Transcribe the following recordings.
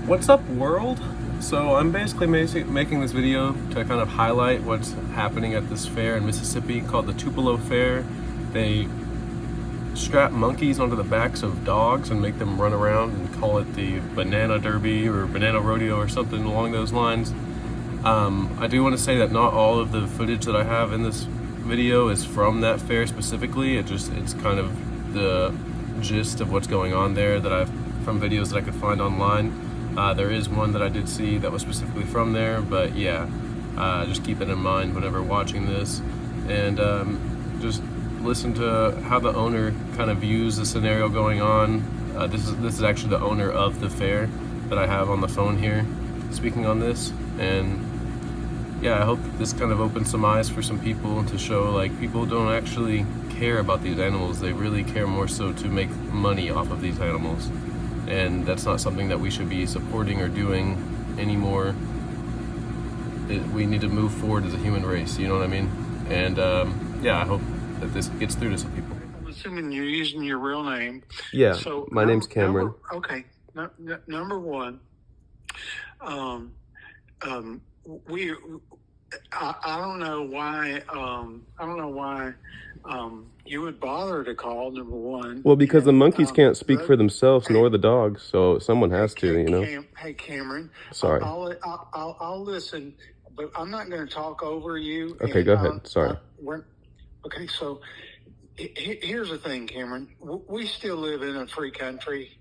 What's up, world? So I'm basically making this video to kind of highlight what's happening at this fair in Mississippi called the Tupelo Fair. They strap monkeys onto the backs of dogs and make them run around and call it the Banana Derby or Banana Rodeo or something along those lines. I do want to say that not all of the footage that I have in this video is from that fair specifically. It's kind of the gist of what's going on there that I've from videos that I could find online. There is one that I did see that was specifically from there, but yeah, just keep it in mind whenever watching this, and just listen to how the owner kind of views the scenario going on. This is actually the owner of the fair that I have on the phone here, speaking on this, and yeah, I hope this kind of opens some eyes for some people to show like people don't actually care about these animals. They really care more so to make money off of these animals. And that's not something that we should be supporting or doing anymore. We need to move forward as a human race, you know what I mean? And yeah, I hope that this gets through to some people. I'm assuming you're using your real name. Yeah, so my name's Cameron. Number one, I don't know why you would bother to call, number one. Well, because the monkeys can't speak for themselves, nor the dogs, so someone has to, you know. Hey, Cameron. Sorry. I'll listen, but I'm not going to talk over you. Okay, go ahead. Sorry. Okay, so here's the thing, Cameron. We still live in a free country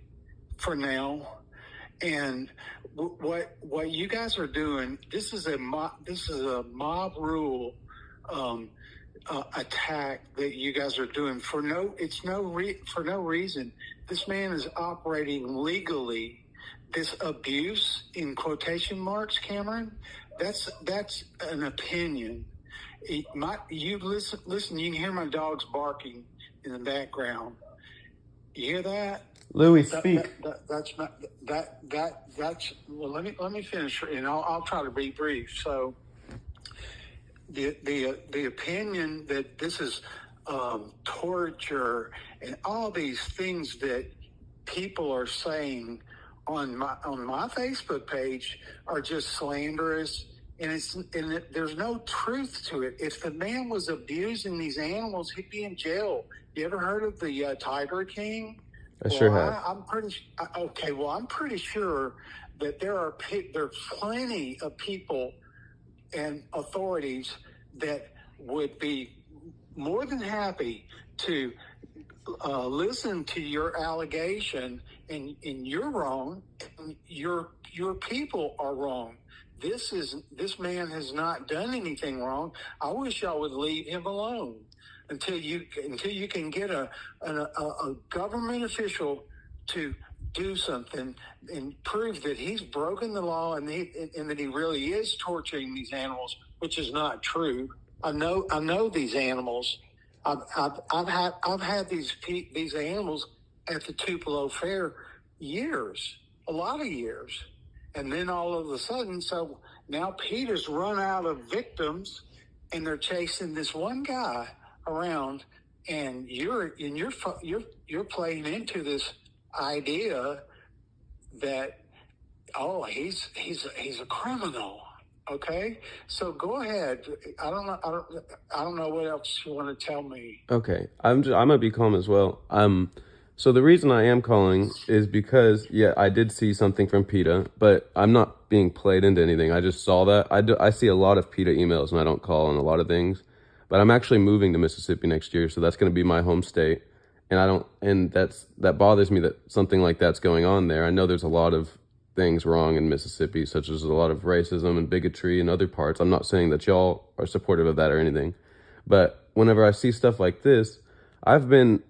for now. And what you guys are doing, this is a mob rule attack that you guys are doing for no reason. This man is operating legally. This abuse in quotation marks, Cameron, that's an opinion. You listen. You can hear my dogs barking in the background. You hear that? Louis, speak. That's well. Let me finish, and I'll try to be brief. So, the opinion that this is torture and all these things that people are saying on my Facebook page are just slanderous, and there's no truth to it. If the man was abusing these animals, he'd be in jail. You ever heard of the Tiger King? I sure have. I'm pretty sure that there are plenty of people and authorities that would be more than happy to listen to your allegation, and you're wrong, and your people are wrong. This man has not done anything wrong. I wish y'all would leave him alone until you can get a government official to do something and prove that he's broken the law and that he really is torturing these animals, which is not true. I know these animals. I've had these animals at the Tupelo Fair a lot of years, and then all of a sudden, so now Peter's run out of victims, and they're chasing this one guy around, and you're playing into this idea that he's a criminal. Okay, so go ahead. I don't know what else you want to tell me. Okay, I'm gonna be calm as well. So the reason I am calling is because, yeah, I did see something from PETA, but I'm not being played into anything. I just saw that. I see a lot of PETA emails, and I don't call on a lot of things. But I'm actually moving to Mississippi next year, so that's going to be my home state. And that bothers me that something like that's going on there. I know there's a lot of things wrong in Mississippi, such as a lot of racism and bigotry and other parts. I'm not saying that y'all are supportive of that or anything. But whenever I see stuff like this, I haven't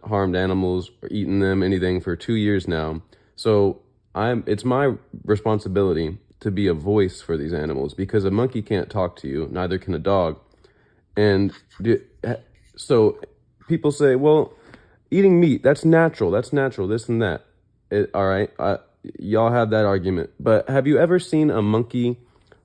harmed animals or eaten them, anything, for 2 years now. So it's my responsibility to be a voice for these animals, because a monkey can't talk to you, neither can a dog. And so people say, well, eating meat, that's natural, this and that. All right, y'all have that argument. But have you ever seen a monkey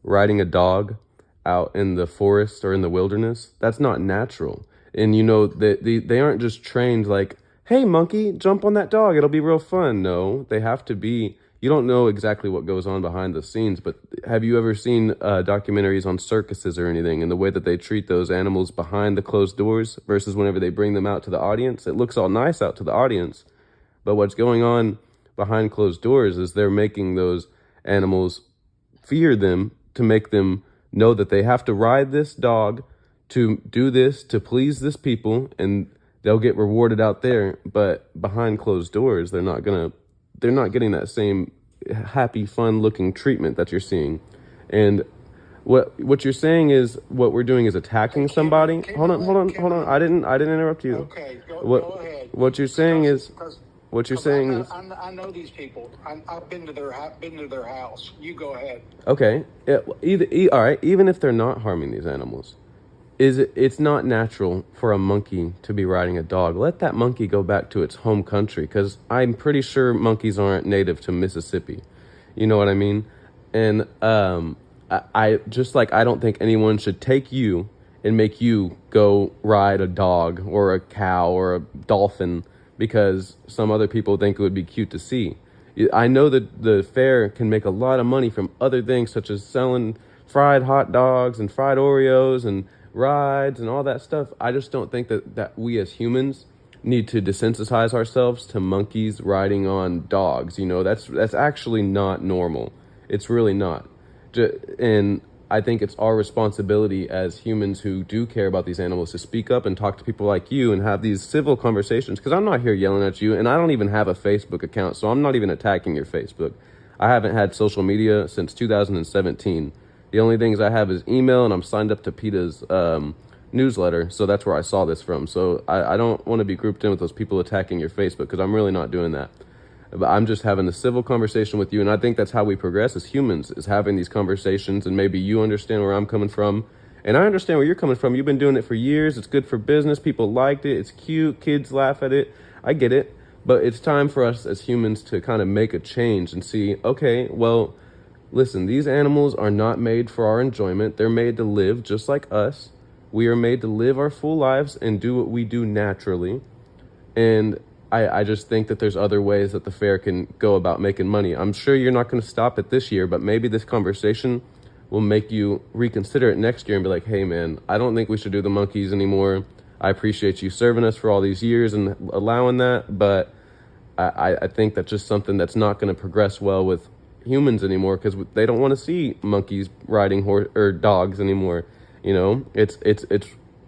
riding a dog out in the forest or in the wilderness? That's not natural. And you know, they aren't just trained like, hey, monkey, jump on that dog, it'll be real fun. No, they have to be you don't know exactly what goes on behind the scenes, but have you ever seen documentaries on circuses or anything, and the way that they treat those animals behind the closed doors versus whenever they bring them out to the audience? It looks all nice out to the audience, but what's going on behind closed doors is they're making those animals fear them, to make them know that they have to ride this dog, to do this, to please this people, and they'll get rewarded out there. But behind closed doors, they're not getting that same happy, fun looking treatment that you're seeing. And what you're saying is, what we're doing is attacking somebody. Hold on. I didn't interrupt you. Okay, go ahead. What you're saying is, what you're saying is, I know these people. I've been to their house. You go ahead. okay. All right. Even if they're not harming these animals, it's not natural for a monkey to be riding a dog. Let that monkey go back to its home country, because I'm pretty sure monkeys aren't native to Mississippi. You know what I mean? And I just, like, I don't think anyone should take you and make you go ride a dog or a cow or a dolphin because some other people think it would be cute to see. I know that the fair can make a lot of money from other things, such as selling fried hot dogs and fried Oreos and rides and all that stuff. I just don't think that we as humans need to desensitize ourselves to monkeys riding on dogs. You know, that's actually not normal. It's really not. And I think it's our responsibility as humans who do care about these animals to speak up and talk to people like you and have these civil conversations, because I'm not here yelling at you, and I don't even have a Facebook account, so I'm not even attacking your Facebook. I haven't had social media since 2017. The only things I have is email, and I'm signed up to PETA's newsletter, so that's where I saw this from. So I don't want to be grouped in with those people attacking your Facebook, because I'm really not doing that. But I'm just having a civil conversation with you, and I think that's how we progress as humans, is having these conversations, and maybe you understand where I'm coming from, and I understand where you're coming from. You've been doing it for years. It's good for business. People liked it. It's cute. Kids laugh at it. I get it. But it's time for us as humans to kind of make a change and see, okay, well, listen, these animals are not made for our enjoyment. They're made to live just like us. We are made to live our full lives and do what we do naturally. And I just think that there's other ways that the fair can go about making money. I'm sure you're not going to stop it this year, but maybe this conversation will make you reconsider it next year and be like, hey, man, I don't think we should do the monkeys anymore. I appreciate you serving us for all these years and allowing that, but I think that's just something that's not going to progress well with humans anymore, because they don't want to see monkeys riding or dogs anymore. You know, it's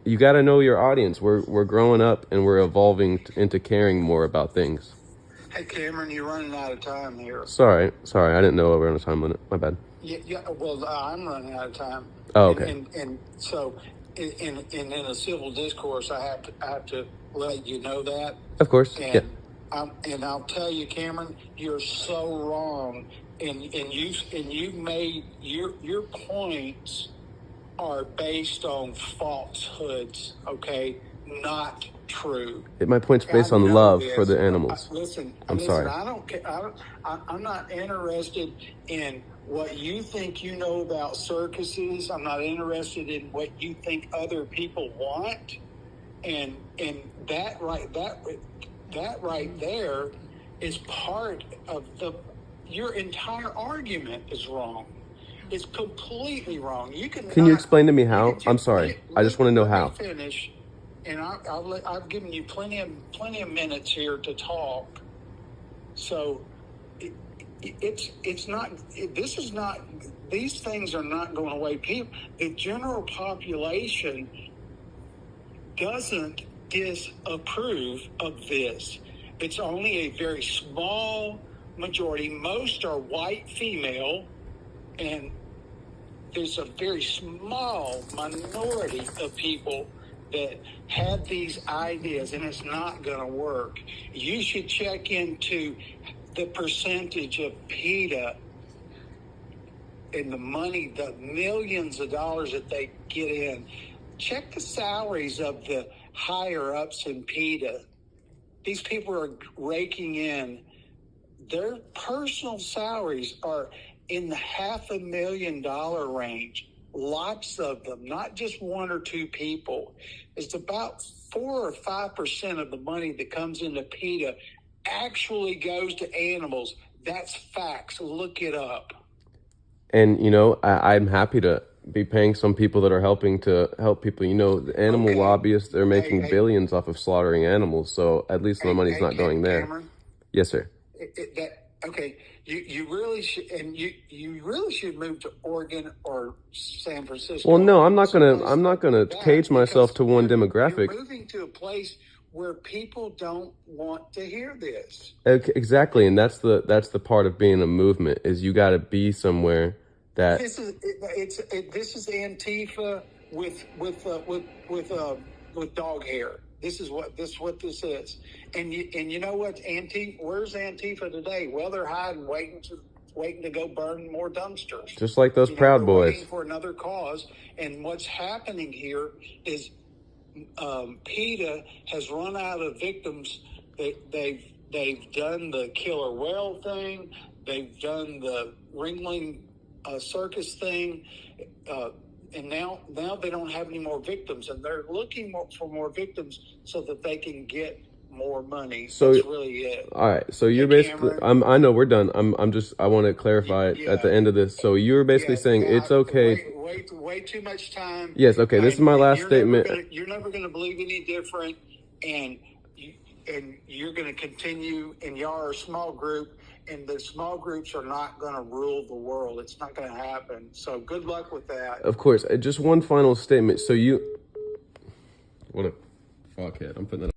you got to know your audience. We're growing up and we're evolving into caring more about things. Hey, Cameron, you're running out of time here. Sorry, I didn't know we were on a time limit. My bad. Yeah. Well, I'm running out of time. Oh, okay. And so, in a civil discourse, I have to let you know that. Of course. And yeah. I'll tell you, Cameron, you're so wrong. And you made your points are based on falsehoods, okay, not true. My point's based on love for the animals. I'm sorry. I don't care. I'm not interested in what you think you know about circuses. I'm not interested in what you think other people want. And that right there is part of your entire argument is wrong. It's completely wrong. Can you explain to me how? I'm sorry. I just want to know how. Finish, and I've given you plenty of minutes here to talk. So it's not. This is not. These things are not going away. The general population doesn't disapprove of this. It's only a very small majority. Most are white female, and there's a very small minority of people that have these ideas, and it's not going to work. You should check into the percentage of PETA and the money, the millions of dollars that they get in. Check the salaries of the higher ups in PETA. These people are raking in. Their personal salaries are in the $500,000 range. Lots of them, not just one or two people. It's about 4 or 5% of the money that comes into PETA actually goes to animals. That's facts. Look it up. And, you know, I'm happy to be paying some people that are helping to help people. You know, the animal Okay. lobbyists, they're making Hey, billions off of slaughtering animals. So at least my money's not going there. Cameron. Yes, sir. Okay. You really should, and you really should move to Oregon or San Francisco. Well, no, I'm not gonna cage myself to one demographic. You're moving to a place where people don't want to hear this. Exactly, and that's the part of being a movement is you got to be somewhere that This is Antifa with dog hair. This is what this is. And you know what, where's Antifa today? Well, they're hiding, waiting to go burn more dumpsters. Just like those Proud Boys. Waiting for another cause. And what's happening here is PETA has run out of victims. They've done the killer whale thing. They've done the Ringling circus thing. And now they don't have any more victims, and they're looking for more victims so that they can get more money. So that's really it. All right. So you're basically. I know we're done. I want to clarify at the end of this. So you're basically saying it's okay. Way too much time. Yes. Okay. This is my last statement. You're never going to believe any different, and you're going to continue. And y'all are a small group. And the small groups are not going to rule the world. It's not going to happen. So good luck with that. Of course. Just one final statement. So what a fuckhead. I'm putting that